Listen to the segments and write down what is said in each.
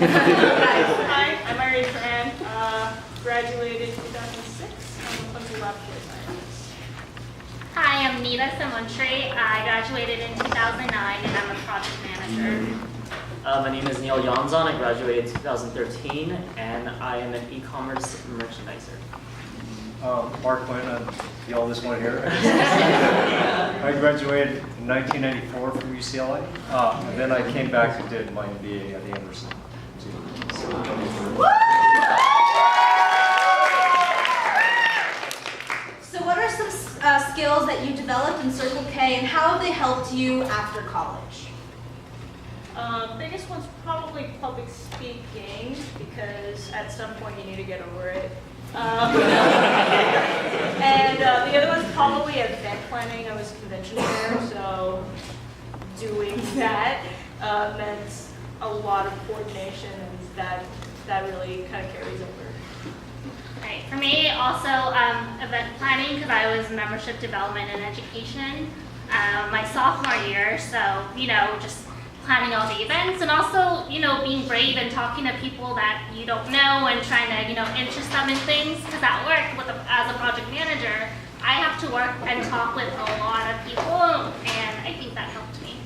Hi, I'm Irene Tran. Graduated in 2006. I'm a clinical laboratory scientist. Hi, I'm Neda Xaymountry. I graduated in 2009 and I'm a project manager. My name is Yonzon. I graduated in 2013 and I am an e-commerce merchandiser. Mark Nguyen, the oldest one here. I graduated in 1994 from UCLA, and then I came back and did my MBA at Anderson. So what are some skills that you developed in Circle K, and how have they helped you after college? Biggest one's probably public speaking, because at some point you need to get over it. And the other one's probably event planning. I was a convention chair, so doing that meant a lot of coordination, and that really kind of carries over. Right. For me, also event planning, because I was membership development and education my sophomore year. So, just planning all the events, and also, being brave and talking to people that you don't know and trying to, interest them in things. Because at work, as a project manager, I have to work and talk with a lot of people, and I think that helped me.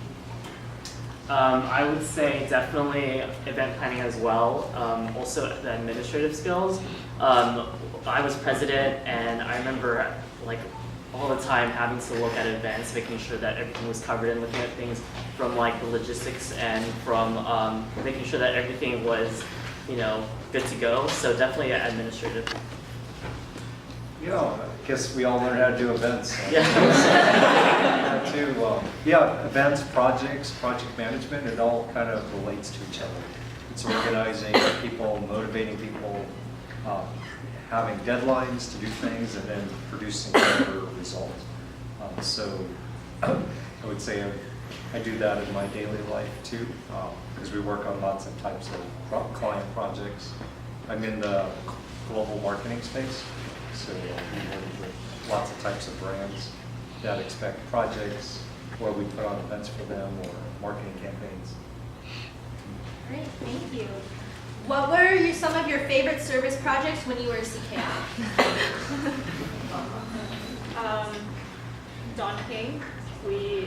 I would say definitely event planning as well. Also the administrative skills. I was president, and I remember all the time having to look at events, making sure that everything was covered, and looking at things from the logistics and from making sure that everything was, good to go. So definitely administrative. I guess we all learned how to do events. Yeah. Events, projects, project management, it all kind of relates to each other. It's organizing people, motivating people, having deadlines to do things, and then producing better results. So I would say I do that in my daily life too, because we work on lots of types of client projects. I'm in the global marketing space, so we work with lots of types of brands that expect projects where we put on events for them or marketing campaigns. Great, thank you. What were some of your favorite service projects when you were a CKI? Don King.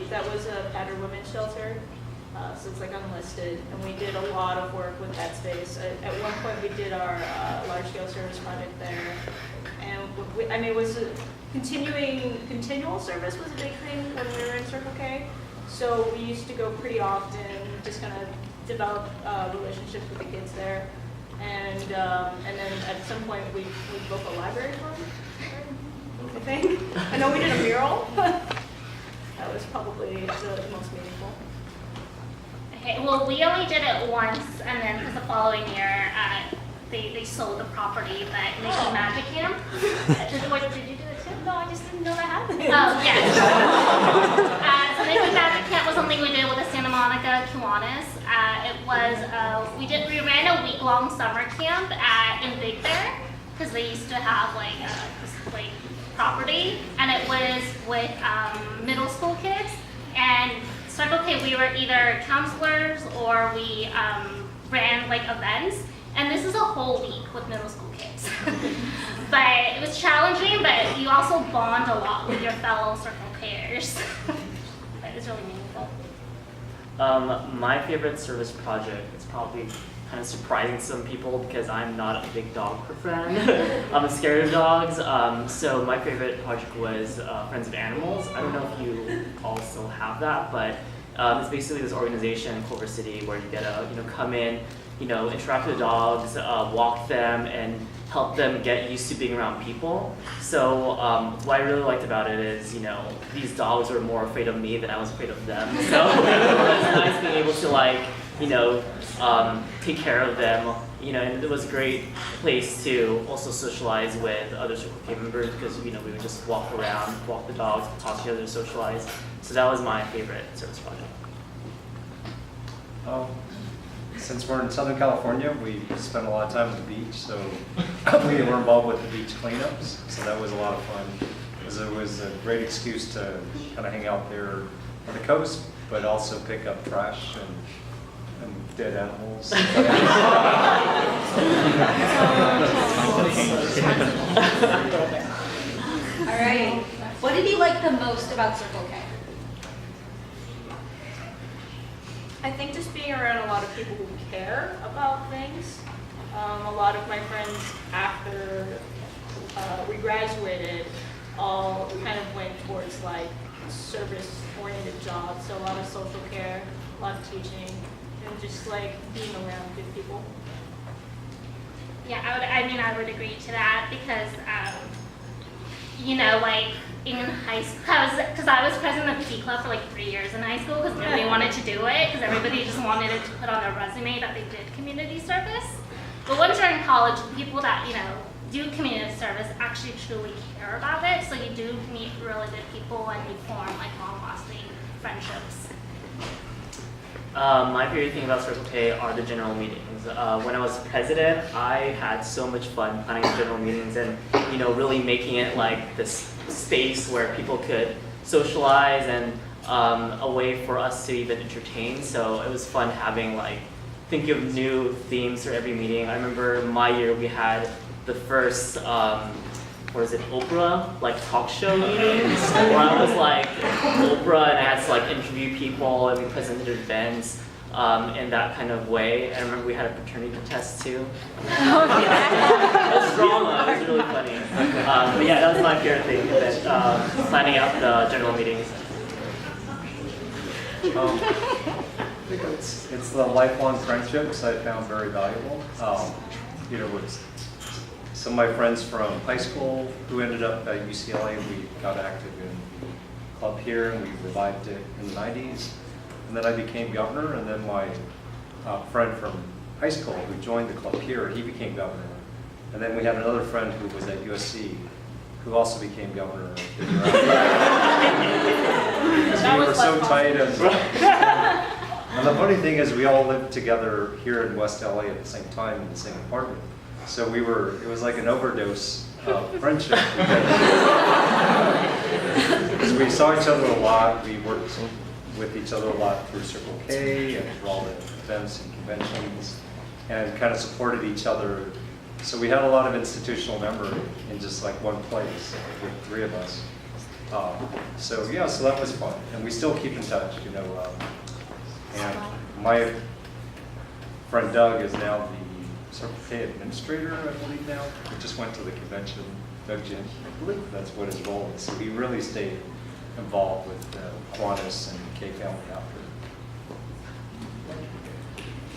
That was a battered women's shelter, so it's unlisted, and we did a lot of work with that space. At one point, we did our large-scale service project there, and it was a continual service was a big thing when we were in Circle K. So we used to go pretty often, just kind of develop relationships with the kids there, and then at some point we built a library for them, I think. I know we did a mural. That was probably the most meaningful. Okay, well, we only did it once, and then because the following year, they sold the property, but Mickey Magic Camp. Did you do it too? No, I just didn't know that happened. Oh, yes. So Mickey Magic Camp was something we did with the Santa Monica Kiwanis. We ran a week-long summer camp in Big Bear, because they used to have this property, and it was with middle school kids. And Circle K, we were either counselors or we ran events. And this is a whole week with middle school kids. But it was challenging, but you also bond a lot with your fellow Circle Kers. But it's really meaningful. My favorite service project is probably kind of surprising to some people because I'm not a big dog fan. I'm scared of dogs. So my favorite project was Friends of Animals. I don't know if you all still have that, but it's basically this organization in Culver City where you get to come in, interact with the dogs, walk them, and help them get used to being around people. So what I really liked about it is, these dogs were more afraid of me than I was afraid of them. So it was nice being able to take care of them. And it was a great place to also socialize with other Circle K members because we would just walk around, walk the dogs, talk to each other, socialize. So that was my favorite service project. Since we're in Southern California, we spend a lot of time at the beach, so we were involved with the beach cleanups, so that was a lot of fun. It was a great excuse to kind of hang out there on the coast, but also pick up trash and and dead animals. All right. What did you like the most about Circle K? I think just being around a lot of people who care about things. A lot of my friends after we graduated all kind of went towards like service-oriented jobs, so a lot of social care, a lot of teaching, and just like being around good people. Yeah, I would agree to that because, you know, like in high school, because I was president of P Club for like 3 years in high school because nobody wanted to do it because everybody just wanted it to put on their resume that they did community service. But once you're in college, the people that, you know, do community service actually truly care about it, so you do meet really good people and you form like long-lasting friendships. My favorite thing about Circle K are the general meetings. When I was president, I had so much fun planning the general meetings and, you know, really making it like this space where people could socialize and a way for us to even entertain. So it was fun having like, think of new themes for every meeting. I remember my year we had the first, Oprah, like talk show meetings, where I was like Oprah and I had to like interview people and we presented events in that kind of way. I remember we had a paternity test too. It was drama, it was really funny. But yeah, that was my favorite thing, that, planning out the general meetings. It's the lifelong friendships I found very valuable. You know, with some of my friends from high school who ended up at UCLA, we got active in the club here and we revived it in the 90s. And then I became governor, and then my friend from high school who joined the club here, he became governor. And then we had another friend who was at USC who also became governor. We were so tight. And the funny thing is we all lived together here in West LA at the same time in the same apartment. So it was like an overdose of friendship. Because we saw each other a lot, we worked with each other a lot through Circle K and through all the events and conventions, and kind of supported each other. So we had a lot of institutional memory in just like one place with three of us. So yeah, so that was fun. And we still keep in touch, you know. And my friend Doug is now the Circle K administrator, I believe now. We just went to the convention, Doug Jin, I believe that's what his role is. So he really stayed involved with Qantas and the K family after.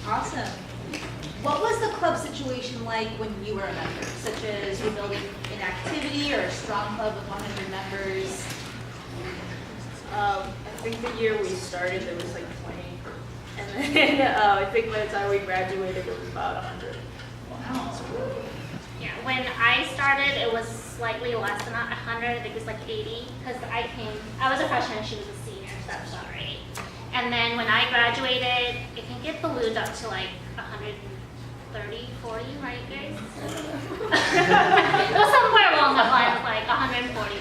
Awesome. What was the club situation like when you were a member, such as rebuilding an activity or a strong club with 100 members? I think the year we started, there was like 20. And then I think by the time we graduated, it was about 100. Wow. Yeah, when I started, it was slightly less than 100. I think it was like 80 because I was a freshman and she was a senior, so that's about right. And then when I graduated, I think it ballooned up to like 130, 40, right, guys? It was somewhere along that line, like 140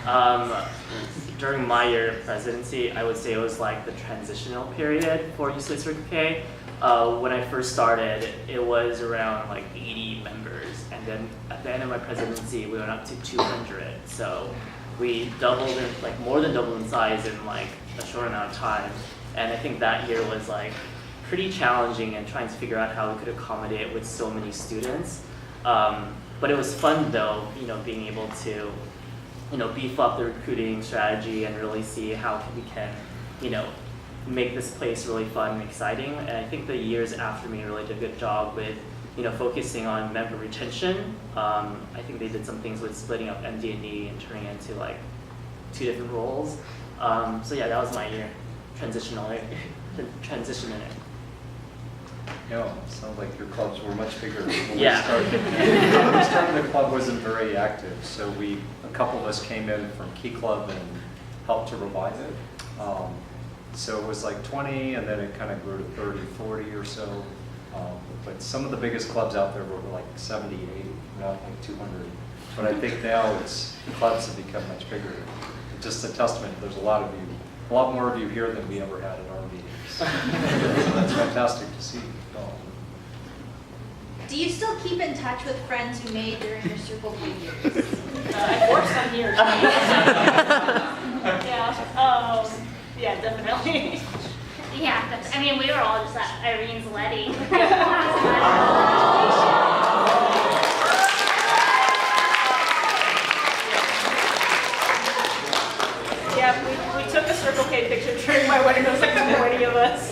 members. During my year of presidency, I would say it was like the transitional period for UCLA Circle K. When I first started, it was around like 80 members, and then at the end of my presidency, we went up to 200. So we doubled, like more than doubled in size in like a short amount of time. And I think that year was like pretty challenging and trying to figure out how we could accommodate with so many students. But it was fun though, you know, being able to, you know, beef up the recruiting strategy and really see how we can, you know, make this place really fun and exciting. And I think the years after me really did a good job with, you know, focusing on member retention. I think they did some things with splitting up MD&D and turning it into like 2 different roles. So yeah, that was my year transitioning it. Yeah, sounds like your clubs were much bigger when Yeah. we started. When we started, the club wasn't very active, so a couple of us came in from Key Club and helped to revive it. So it was like 20, and then it kind of grew to 30, 40 or so. But some of the biggest clubs out there were like 70, 80, not like 200. But I think now the clubs have become much bigger. It's just a testament. There's a lot more of you here than we ever had at our meetings. So that's fantastic to see. Do you still keep in touch with friends you made during your Circle K years? I forced some here. Yeah, definitely. Yeah, I mean, we were all just at Irene's wedding. Yeah, we took a Circle K picture during my wedding. There was like 20 of us.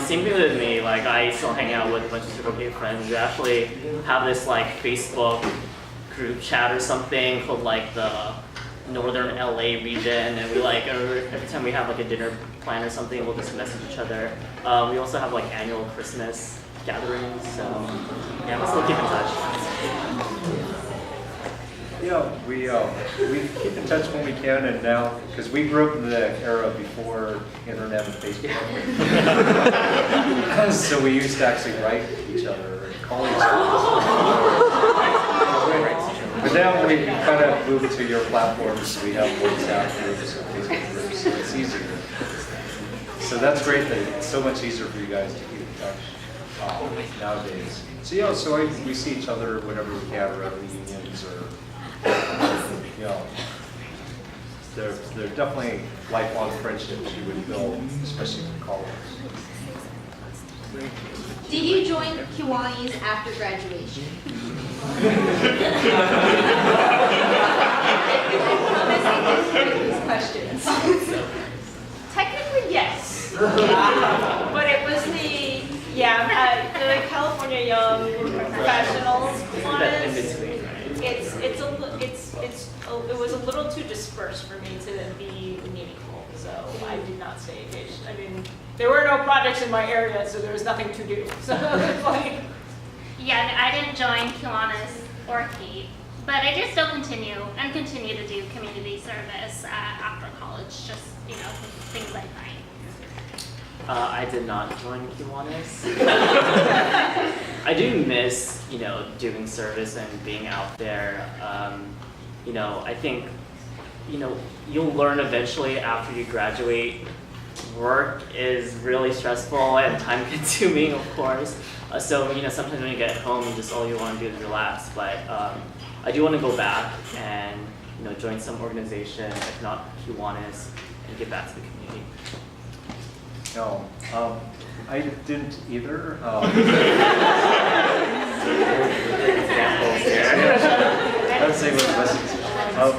Same thing with me. Like I still hang out with a bunch of Circle K friends. We actually have this like Facebook group chat or something called like the Northern LA region, and we like every time we have like a dinner plan or something, we'll just message each other. We also have like annual Christmas gatherings, so yeah, we'll still keep in touch. Yeah, we keep in touch when we can, and now, because we grew up in the era before internet and Facebook. So we used to actually write each other and call each other. But now we kind of moved to your platforms. We have WhatsApp groups and Facebook groups, so it's easier. So that's great that it's so much easier for you guys to keep in touch nowadays. So yeah, so we see each other whenever we can, or at reunions, or you know, they're definitely lifelong friendships you would build, especially in college. Did you join Kiwanis after graduation? I promise I didn't these questions. Technically, yes. But it was the California Young Professionals one. It was a little too dispersed for me to be meaningful, so I did not stay engaged. I mean, there were no projects in my area, so there was nothing to do. So it's like, Yeah, I didn't join Kiwanis or KEEP, but I did still continue to do community service after college, just, things like that. I did not join Kiwanis. I do miss, doing service and being out there. I think, you'll learn eventually after you graduate. Work is really stressful and time-consuming, of course. So, sometimes when you get home, all you want to do is relax. But I do want to go back and, join some organization, if not Kiwanis, and give back to the community. No, I didn't either. Examples here. I'd say with lessons.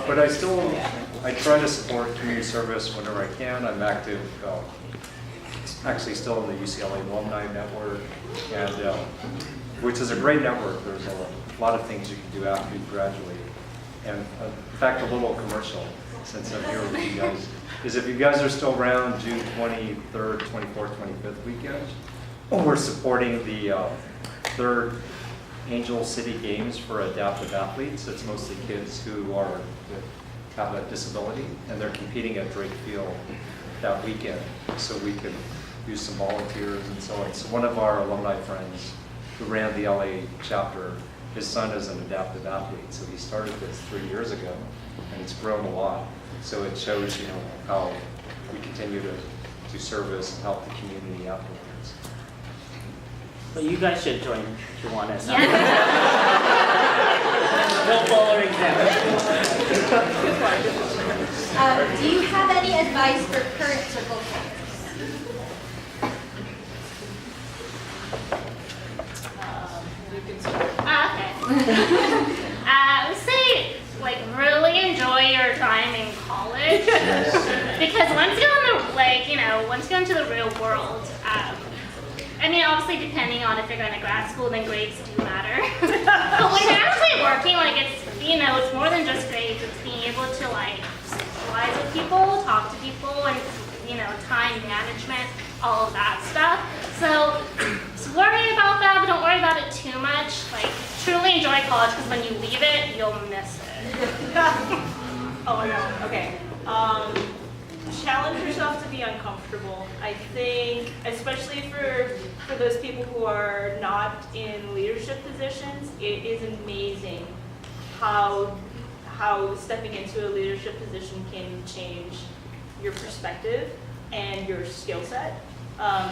But I try to support community service whenever I can. I'm active, actually still in the UCLA Alumni Network, and which is a great network. There's a lot of things you can do after you graduate. And in fact, a little commercial, since I'm here with you guys, is if you guys are still around June 23rd, 24th, 25th weekend, we're supporting the third Angel City Games for adaptive athletes. It's mostly kids who have a disability, and they're competing at Drake Field that weekend, so we can use some volunteers and so on. So one of our alumni friends who ran the LA chapter, his son is an adaptive athlete, so he started this 3 years ago, and it's grown a lot. So it shows, how we continue to do service and help the community afterwards. But you guys should join Kiwanis. Yeah. We'll follow our example. Do you have any advice for current Circle Kers? you can start. Okay. I would say, really enjoy your time in college, because once you're once you go into the real world, obviously depending on if you're going to grad school, then grades do matter. But when you're actually working, it's more than just grades. It's being able to socialize with people, talk to people, and time management, all of that stuff. So worry about that, but don't worry about it too much. Truly enjoy college, because when you leave it, you'll miss it. Oh no. Okay. Challenge yourself to be uncomfortable. I think, especially for those people who are not in leadership positions, it is amazing how how stepping into a leadership position can change your perspective and your skill set.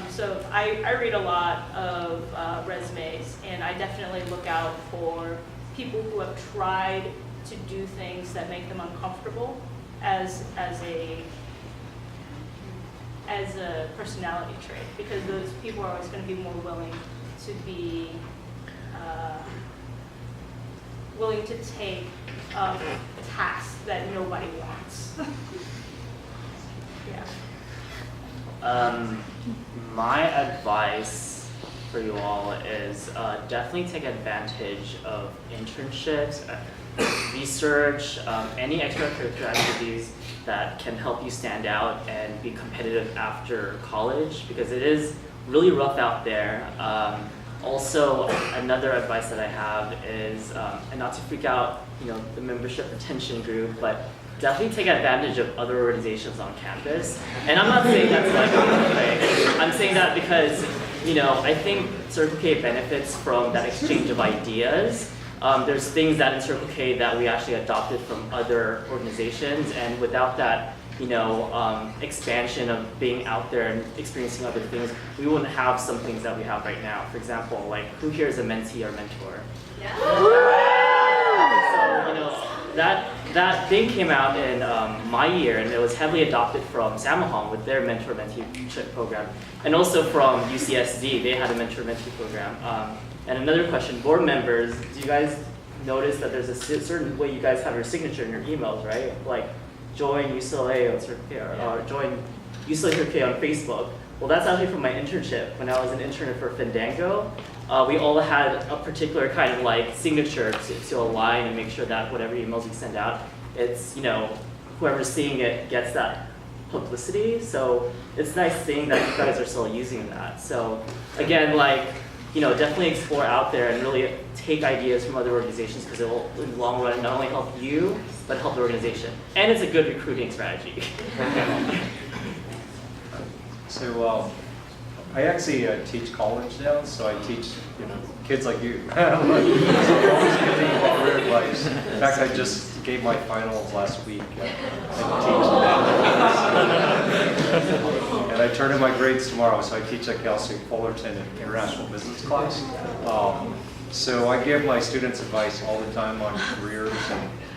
So I read a lot of resumes, and I definitely look out for people who have tried to do things that make them uncomfortable as a personality trait, because those people are always going to be more willing to be willing to take tasks that nobody wants. Yeah. My advice for you all is definitely take advantage of internships, research, any extracurricular activities that can help you stand out and be competitive after college, because it is really rough out there. Also, another advice that I have is, and not to freak out, the membership retention group, but definitely take advantage of other organizations on campus. And I'm not saying that's like a good thing. I'm saying that because, I think Circle K benefits from that exchange of ideas. There's things that in Circle K that we actually adopted from other organizations, and without that, expansion of being out there and experiencing other things, we wouldn't have some things that we have right now. For example, like, who here is a mentee or mentor? Yeah. So, that thing came out in my year, and it was heavily adopted from Samahong with their mentor-mentee program, and also from UCSD, they had a mentor-mentee program. And another question, board members, do you guys notice that there's a certain way you guys have your signature in your emails, right? Like, join UCLA on Circle K, or join UCLA Circle K on Facebook. Well, that's actually from my internship. When I was an intern for Fandango, we all had a particular kind of like signature to align and make sure that whatever emails we send out, it's, whoever's seeing it gets that publicity. So it's nice seeing that you guys are still using that. So again, like, definitely explore out there and really take ideas from other organizations, because it will, in the long run, not only help you, but help the organization. And it's a good recruiting strategy. So I actually teach college now, so I teach kids like you. So I'm always giving career advice. In fact, I just gave my finals last week and I turn in my grades tomorrow, so I teach at Cal State Fullerton in international business class. So I give my students advice all the time on careers,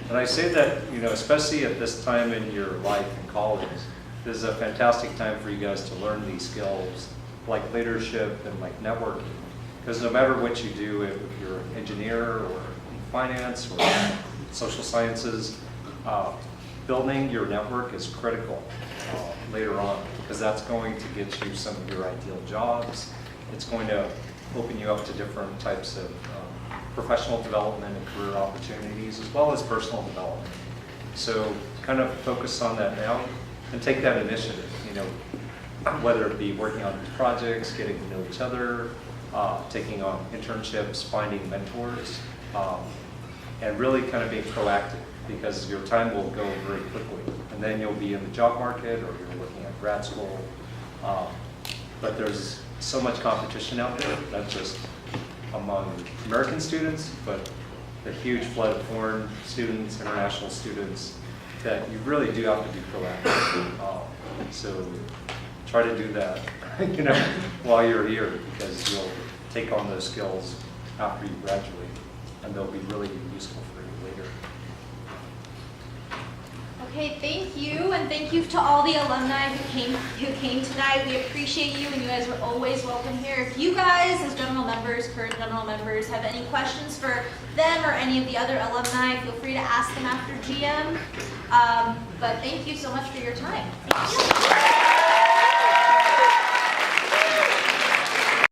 and I say that, especially at this time in your life in college, this is a fantastic time for you guys to learn these skills like leadership and like networking. Because no matter what you do, if you're an engineer or in finance or social sciences, building your network is critical later on, because that's going to get you some of your ideal jobs. It's going to open you up to different types of professional development and career opportunities, as well as personal development. So kind of focus on that now and take that initiative, whether it be working on projects, getting to know each other, taking on internships, finding mentors, and really kind of being proactive, because your time will go very quickly. And then you'll be in the job market, or you're looking at grad school. But there's so much competition out there, not just among American students, but the huge flood of foreign students, international students, that you really do have to be proactive. So try to do that, while you're here, because you'll take on those skills after you graduate, and they'll be really useful for you later. Okay, thank you, and thank you to all the alumni who came tonight. We appreciate you, and you guys are always welcome here. If you guys, as general members, current general members, have any questions for them or any of the other alumni, feel free to ask them after GM. But thank you so much for your time. Thank you.